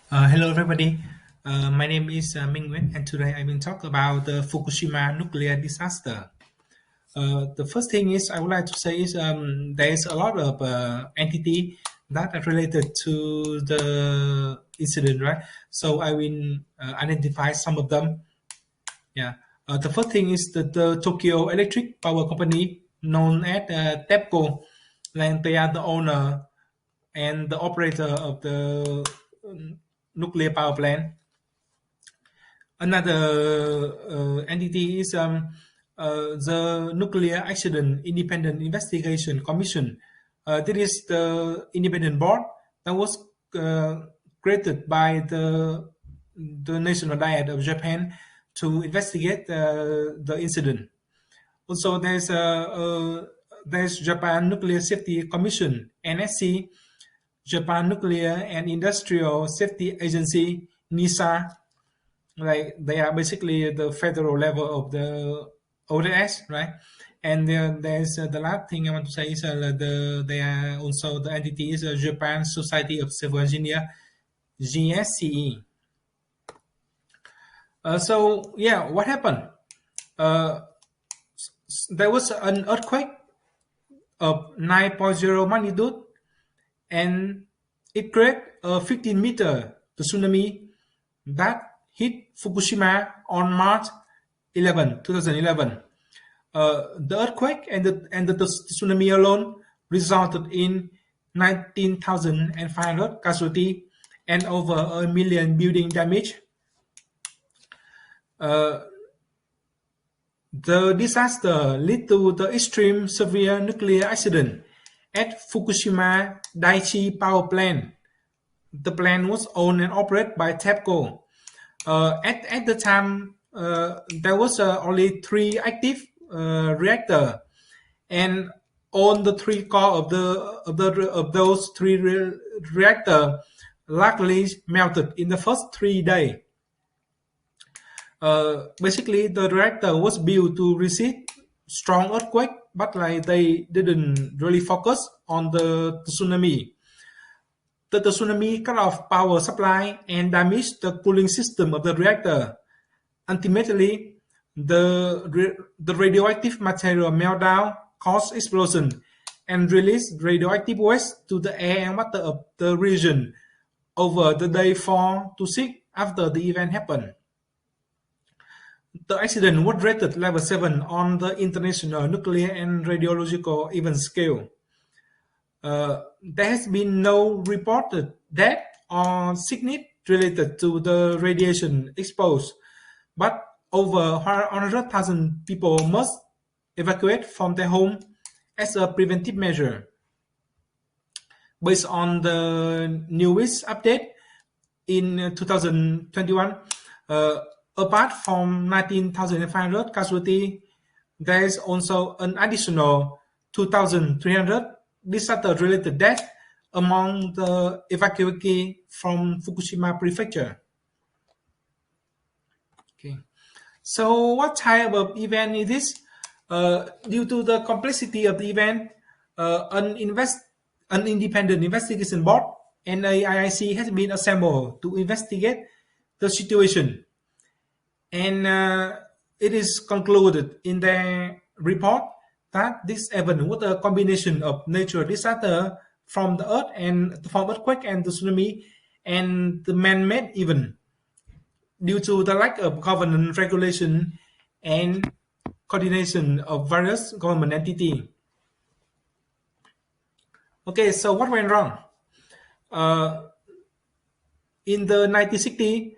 Hello, everybody. My name is Minh Nguyen, and today I will talk about the Fukushima nuclear disaster. The first thing is I would like to say is there is a lot of entity that are related to the incident, right? So I will identify some of them. Yeah. The first thing is the Tokyo Electric Power Company, known as TEPCO, and they are the owner and the operator of the nuclear power plant. Another entity is the Nuclear Accident Independent Investigation Commission. This is the independent board that was uh, created by the National Diet of Japan to investigate the incident. Also, there's Japan Nuclear Safety Commission (NSC), Japan Nuclear and Industrial Safety Agency (NISA). Like they are basically the federal level of the ODS, right? And there's the last thing I want to say is they are also the entity is Japan Society of Civil Engineer, GSCE. So yeah, what happened? Uh, there was an earthquake of 9.0 magnitude, and it created a 15-meter tsunami that hit Fukushima on March 11, 2011. The earthquake and the tsunami alone resulted in 19,500 casualties and over a million building damage. Uh, the disaster led to the extreme severe nuclear accident at Fukushima Daiichi power plant. The plant was owned and operated by TEPCO. At the time, there was only three active reactor, and on the three core of those three reactor largely melted in the first 3 days. Basically, the reactor was built to resist strong earthquake, but like they didn't really focus on the tsunami. The tsunami cut off power supply and damaged the cooling system of the reactor. Ultimately, the radioactive material meltdown caused explosion and released radioactive waste to the air and water of the region over the day 4 to 6 after the event happened. The accident was rated level 7 on the International Nuclear and Radiological Event Scale. There has been no reported death or sickness related to the radiation exposed, but over 100,000 people must evacuate from their home as a preventive measure. Based on the newest update in 2021, apart from 19,500 casualties, there is also an additional 2,300 disaster-related deaths among the evacuees from Fukushima Prefecture. Okay. So what type of event is this? Due to the complexity of the event, an independent investigation board, NAIIC, has been assembled to investigate the situation. And it is concluded in their report that this event was a combination of natural disaster from the earth and from earthquake and the tsunami and the man-made event due to the lack of governance regulation and coordination of various government entities. Okay, so what went wrong? In the 1960s,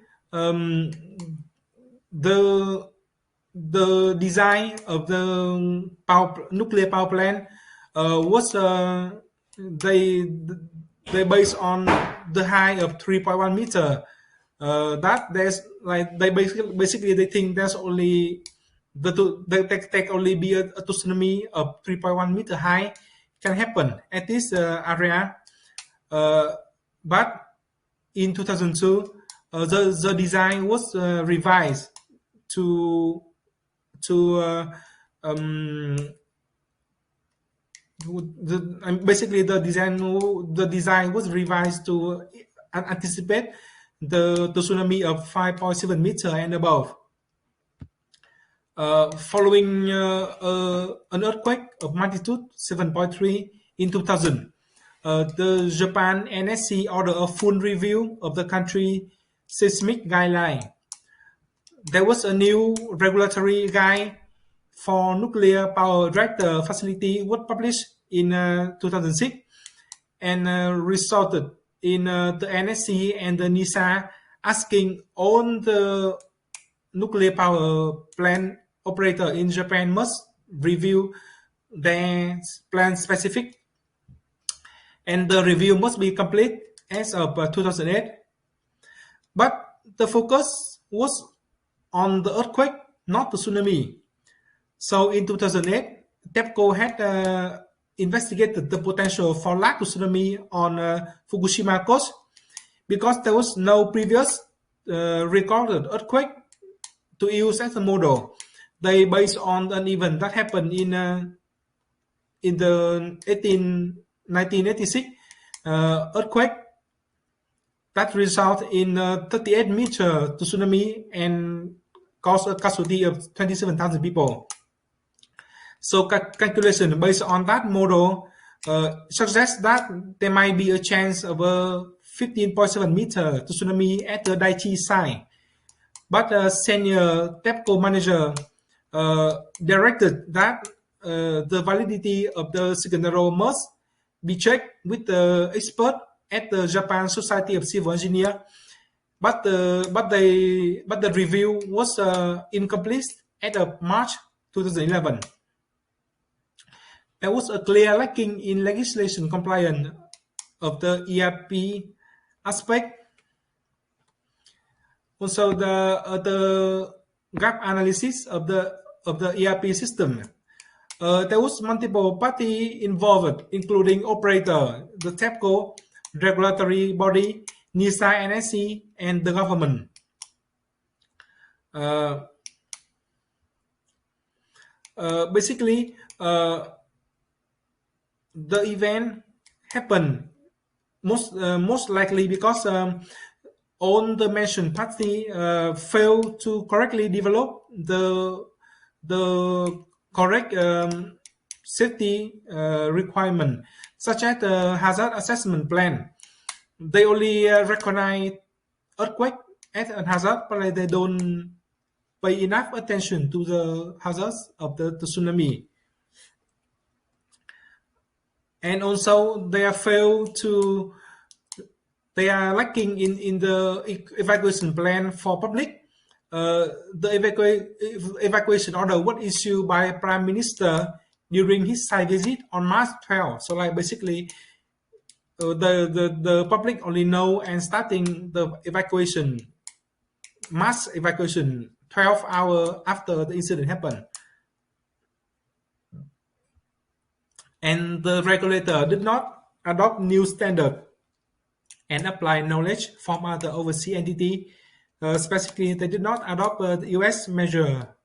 the design of the nuclear power plant was they based on the height of 3.1 meter. That there's like they basically they think there's only there only be a tsunami of 3.1 meter high can happen at this area. But in 2002, the design was revised to basically the design was revised to anticipate the tsunami of 5.7 meter and above. Following an earthquake of magnitude 7.3 in 2000, the Japan NSC ordered a full review of the country seismic guideline. There was a new regulatory guide for nuclear power reactor facility was published in 2006 and resulted in the NSC and the NISA asking all the nuclear power plant operator in Japan must review their plan specific, and the review must be complete as of 2008. But the focus was on the earthquake, not the tsunami. So in 2008, TEPCO had investigated the potential for lack of tsunami on Fukushima coast because there was no previous recorded earthquake to use as a model. They based on an event that happened in the 1986 earthquake that resulted in 38 meter tsunami and caused a casualty of 27,000 people. So calculation based on that model suggests that there might be a chance of a 15.7 meter tsunami at the Daiichi site. But senior TEPCO manager directed that the validity of the scenario must be checked with the expert at the Japan Society of Civil Engineers. But the review was incomplete as of March 2011. There was a clear lacking in legislation compliance of the ERP aspect. Also, the gap analysis of the ERP system. There was multiple party involved, including operator, the TEPCO, regulatory body, NISA, NSC, and the government. Basically, the event happened most likely because all the mentioned party failed to correctly develop the correct safety requirement, such as the hazard assessment plan. They only recognize earthquake as a hazard, but they don't pay enough attention to the hazards of the tsunami. And also they are lacking in the evacuation plan for public. The evacuation order was issued by Prime Minister during his site visit on March 12. So basically the public only know and starting the mass evacuation 12 hours after the incident happened. And the regulator did not adopt new standard and apply knowledge from other overseas entity. Specifically, they did not adopt the US measure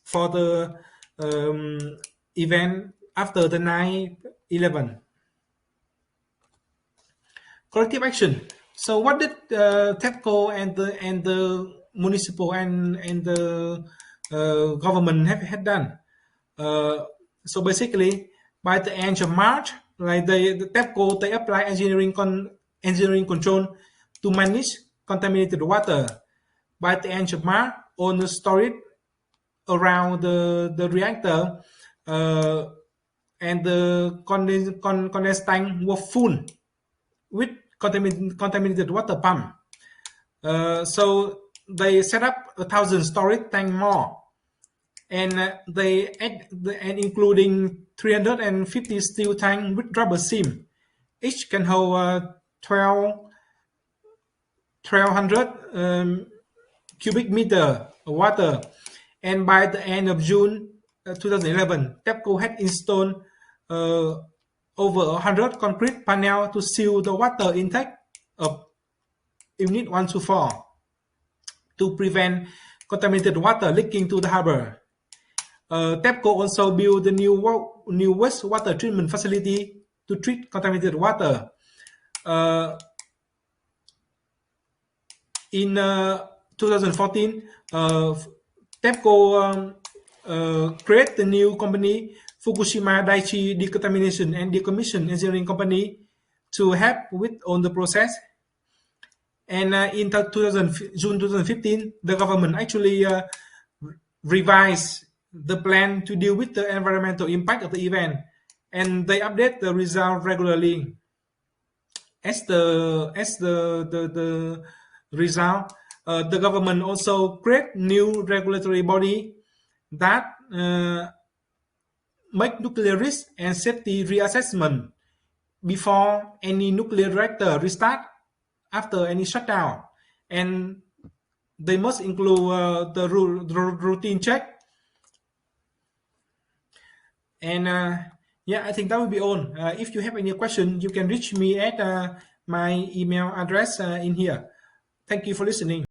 for the event after the 9/11. Corrective action. So what did TEPCO and the municipal and the government had done? So basically, by the end of March, like the TEPCO, they apply engineering control to manage contaminated water. By the end of March, all the storage around the reactor and the condensed tank were full with contaminated water pump. So they set up 1,000 storage tank more, and they add including 350 steel tank with rubber seam. Each can hold 1,200 cubic meter of water. And by the end of June 2011, TEPCO had installed over 100 concrete panels to seal the water intake of Unit 1 to 4 to prevent contaminated water leaking to the harbor. TEPCO also built a new wastewater treatment facility to treat contaminated water. in 2014, TEPCO create the new company Fukushima Daiichi Decontamination and Decommission Engineering Company to help with on the process. And in June 2015, the government actually revised the plan to deal with the environmental impact of the event, and they update the result regularly. As the result, the government also create new regulatory body that make nuclear risk and safety reassessment before any nuclear reactor restart after any shutdown, and they must include the routine check. And yeah, I think that will be all. If you have any question, you can reach me at my email address in here. Thank you for listening.